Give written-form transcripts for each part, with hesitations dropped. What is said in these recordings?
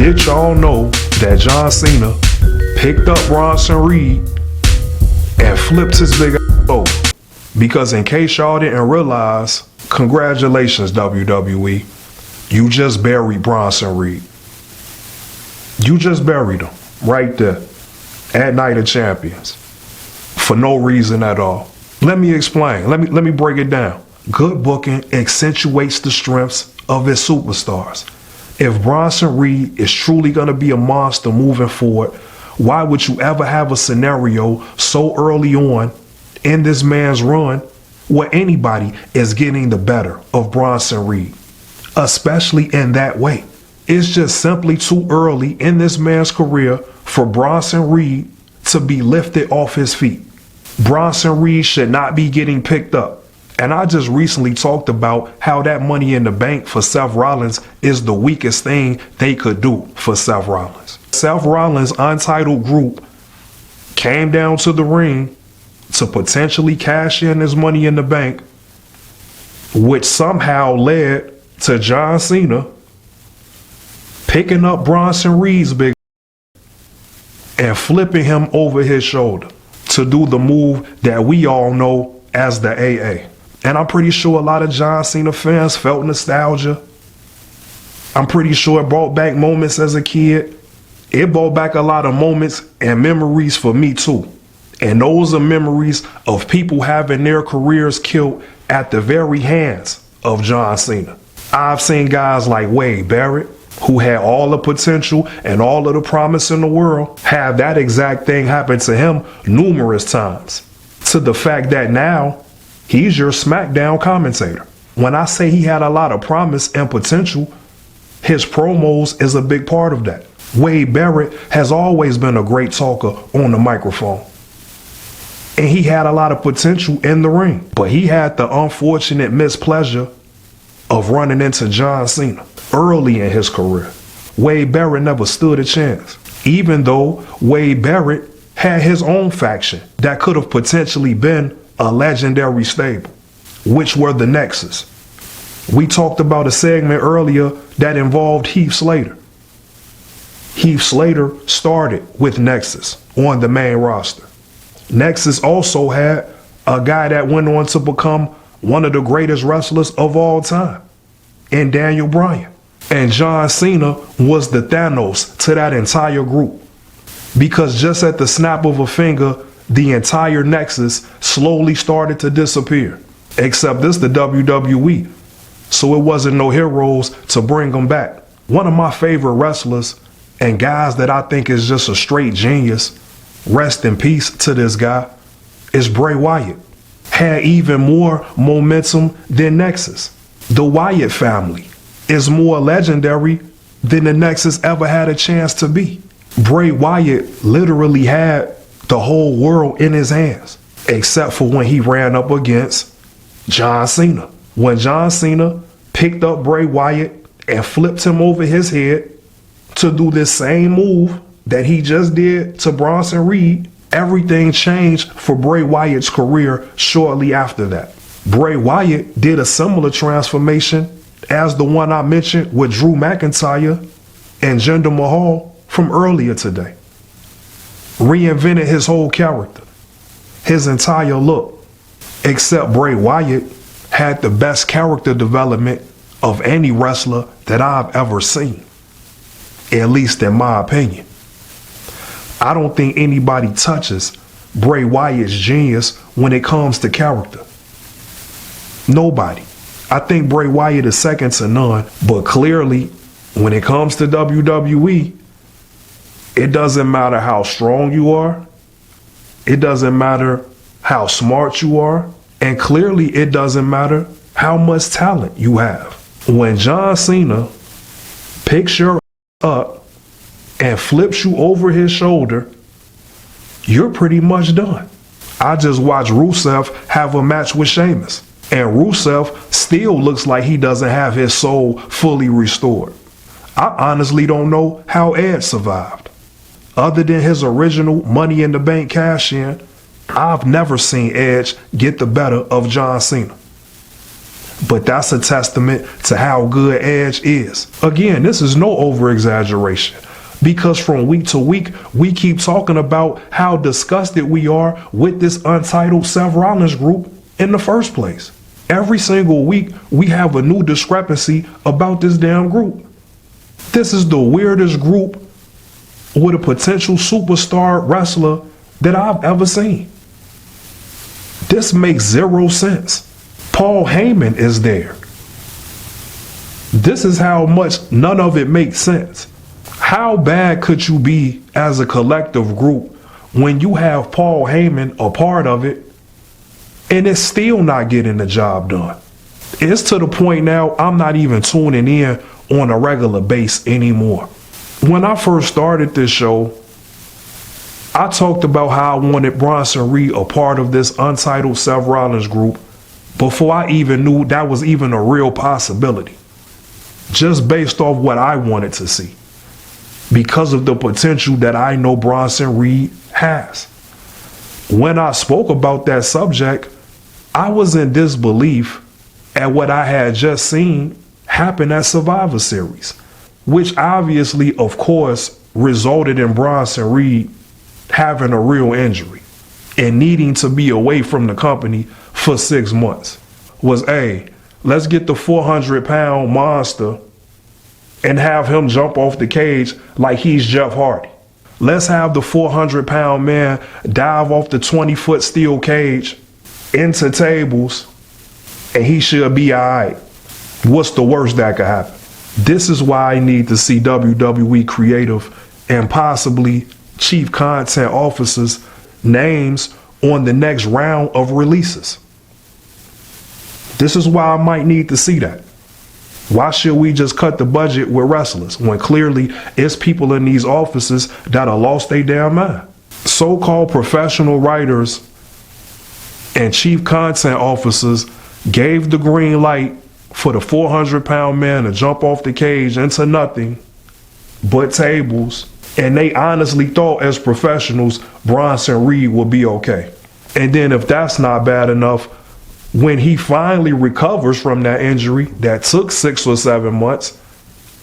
Did y'all know that John Cena picked up Bronson Reed and flipped his big ass over? Because in case y'all didn't realize, congratulations WWE, you just buried Bronson Reed. You just buried him right there at Night of Champions for no reason at all. Let me explain. Let me break it down. Good booking accentuates the strengths of its superstars. If Bronson Reed is truly going to be a monster moving forward, why would you ever have a scenario so early on in this man's run where anybody is getting the better of Bronson Reed, especially in that way? It's just simply too early in this man's career for Bronson Reed to be lifted off his feet. Bronson Reed should not be getting picked up. And I just recently talked about how that Money in the Bank for Seth Rollins is the weakest thing they could do for Seth Rollins. Seth Rollins' untitled group came down to the ring to potentially cash in his Money in the Bank, which somehow led to John Cena picking up Bronson Reed's big and flipping him over his shoulder to do the move that we all know as the AA. And I'm pretty sure a lot of John Cena fans felt nostalgia. I'm pretty sure it brought back moments as a kid. It brought back a lot of moments and memories for me too. And those are memories of people having their careers killed at the very hands of John Cena. I've seen guys like Wade Barrett, who had all the potential and all of the promise in the world, have that exact thing happen to him numerous times. To the fact that now he's your SmackDown commentator. When I say he had a lot of promise and potential, his promos is a big part of that. Wade Barrett has always been a great talker on the microphone. And he had a lot of potential in the ring. But he had the unfortunate mispleasure of running into John Cena early in his career. Wade Barrett never stood a chance. Even though Wade Barrett had his own faction that could have potentially been a legendary stable, which were the Nexus. We talked about a segment earlier that involved Heath Slater. Heath Slater started with Nexus on the main roster. Nexus also had a guy that went on to become one of the greatest wrestlers of all time in Daniel Bryan. And John Cena was the Thanos to that entire group. Because just at the snap of a finger, the entire Nexus slowly started to disappear. Except this the WWE, so it wasn't no heroes to bring them back. One of my favorite wrestlers and guys that I think is just a straight genius, rest in peace to this guy, is Bray Wyatt. Had even more momentum than Nexus. The Wyatt family is more legendary than the Nexus ever had a chance to be. Bray Wyatt literally had the whole world in his hands, except for when he ran up against John Cena. When John Cena picked up Bray Wyatt and flipped him over his head to do this same move that he just did to Bronson Reed, everything changed for Bray Wyatt's career shortly after that. Bray Wyatt did a similar transformation as the one I mentioned with Drew McIntyre and Jinder Mahal from earlier today. Reinvented his whole character, his entire look, except Bray Wyatt had the best character development of any wrestler that I've ever seen, at least in my opinion. I don't think anybody touches Bray Wyatt's genius when it comes to character. Nobody. I think Bray Wyatt is second to none, but clearly when it comes to WWE, it doesn't matter how strong you are. It doesn't matter how smart you are. And clearly it doesn't matter how much talent you have. When John Cena picks your up and flips you over his shoulder, you're pretty much done. I just watched Rusev have a match with Sheamus, and Rusev still looks like he doesn't have his soul fully restored. I honestly don't know how Edge survived. Other than his original Money in the Bank cash in, I've never seen Edge get the better of John Cena. But that's a testament to how good Edge is. Again, this is no over-exaggeration, because from week to week, we keep talking about how disgusted we are with this untitled Seth Rollins group in the first place. Every single week, we have a new discrepancy about this damn group. This is the weirdest group with a potential superstar wrestler that I've ever seen. This makes zero sense. Paul Heyman is there. This is how much none of it makes sense. How bad could you be as a collective group when you have Paul Heyman a part of it and it's still not getting the job done? It's to the point now I'm not even tuning in on a regular basis anymore. When I first started this show, I talked about how I wanted Bronson Reed a part of this untitled Seth Rollins group before I even knew that was even a real possibility. Just based off what I wanted to see. Because of the potential that I know Bronson Reed has. When I spoke about that subject, I was in disbelief at what I had just seen happen at Survivor Series, which obviously, of course, resulted in Bronson Reed having a real injury and needing to be away from the company for 6 months. Was, hey, let's get the 400-pound monster and have him jump off the cage like he's Jeff Hardy. Let's have the 400-pound man dive off the 20-foot steel cage into tables and he should be all right. What's the worst that could happen? This is why I need to see WWE creative and possibly chief content officers' names on the next round of releases. This is why I might need to see that. Why should we just cut the budget with wrestlers when clearly it's people in these offices that have lost their damn mind? So-called professional writers and chief content officers gave the green light for the 400-pound man to jump off the cage into nothing but tables, and they honestly thought as professionals Bronson Reed would be okay. And then if that's not bad enough, when he finally recovers from that injury that took 6 or 7 months,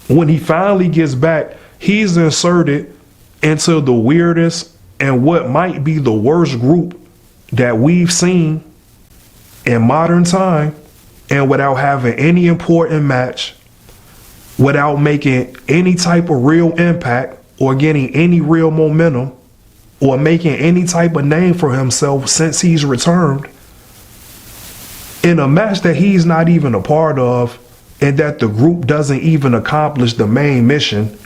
when he finally gets back, he's inserted into the weirdest and what might be the worst group that we've seen in modern time, and without having any important match, without making any type of real impact or getting any real momentum or making any type of name for himself since he's returned, in a match that he's not even a part of and that the group doesn't even accomplish the main mission,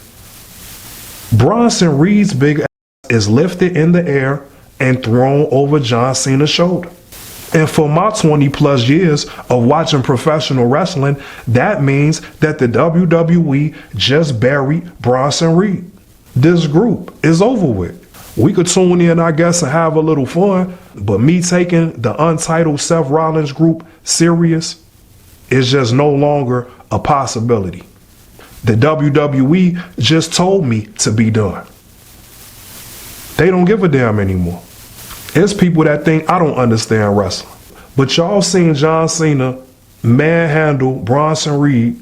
Bronson Reed's big ass is lifted in the air and thrown over John Cena's shoulder. And for my 20 plus years of watching professional wrestling, that means that the WWE just buried Bronson Reed. This group is over with. We could tune in, I guess, and have a little fun, but me taking the untitled Seth Rollins group serious is just no longer a possibility. The WWE just told me to be done. They don't give a damn anymore. It's people that think I don't understand wrestling. But y'all seen John Cena manhandle Bronson Reed,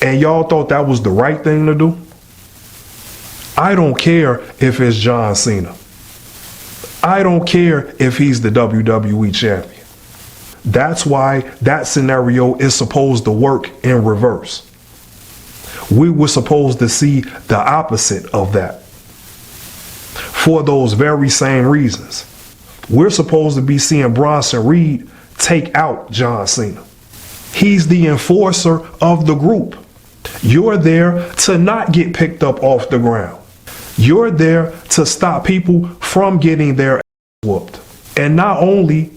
and y'all thought that was the right thing to do? I don't care if it's John Cena. I don't care if he's the WWE champion. That's why that scenario is supposed to work in reverse. We were supposed to see the opposite of that. For those very same reasons. We're supposed to be seeing Bronson Reed take out John Cena. He's the enforcer of the group. You're there to not get picked up off the ground. You're there to stop people from getting their ass whooped. And not only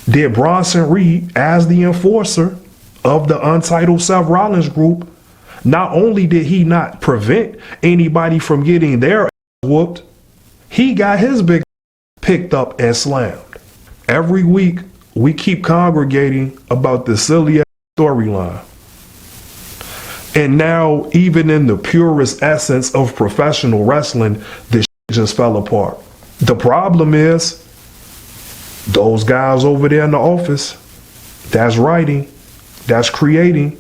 did Bronson Reed, as the enforcer of the untitled Seth Rollins group, not only did he not prevent anybody from getting their ass whooped, he got his big picked up and slammed. Every week, we keep congregating about the silly storyline. And now, even in the purest essence of professional wrestling, this just fell apart. The problem is, those guys over there in the office, That's writing. That's creating.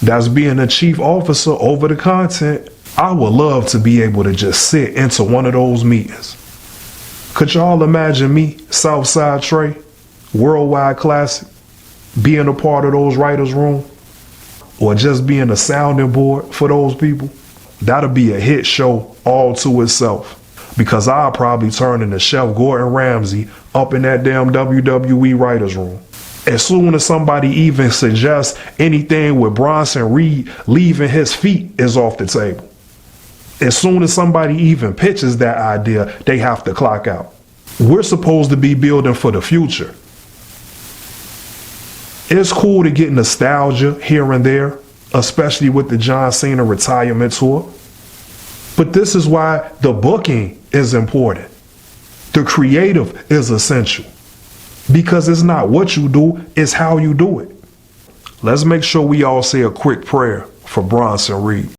That's being a chief officer over the content. I would love to be able to just sit into one of those meetings. Could y'all imagine me, Southside Tre, Worldwide Classic, being a part of those writers' room? Or just being a sounding board for those people? That'll be a hit show all to itself. Because I'll probably turn into Chef Gordon Ramsay up in that damn WWE writers' room. As soon as somebody even suggests anything with Bronson Reed leaving his feet is off the table. As soon as somebody even pitches that idea, they have to clock out. We're supposed to be building for the future. It's cool to get nostalgia here and there, especially with the John Cena retirement tour. But this is why the booking is important. The creative is essential. Because it's not what you do, it's how you do it. Let's make sure we all say a quick prayer for Bronson Reed.